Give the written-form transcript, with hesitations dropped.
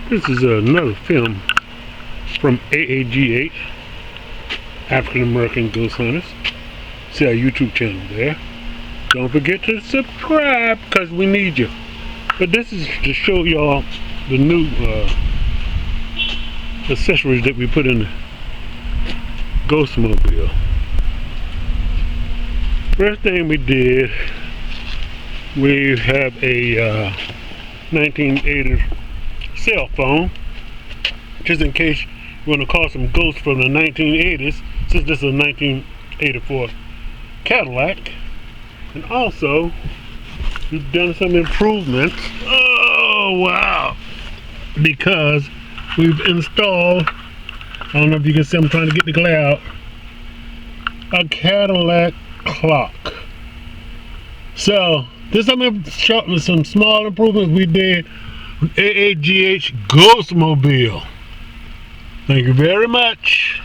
This is another film from AAGH, African American Ghost Hunters. See our YouTube channel there. Don't forget to subscribe because we need you. But this is to show y'all the new accessories that we put in the Ghost Mobile. First thing we did, we have a 1980s cell phone, just in case you want to call some ghosts from the 1980s, since this is a 1984 Cadillac. And also, we've done some improvements. Oh wow! Because we've installed, I don't know if you can see, I'm trying to get the glare out, a Cadillac clock. So this is some small improvements we did with AAGH Ghost Mobile. Thank you very much.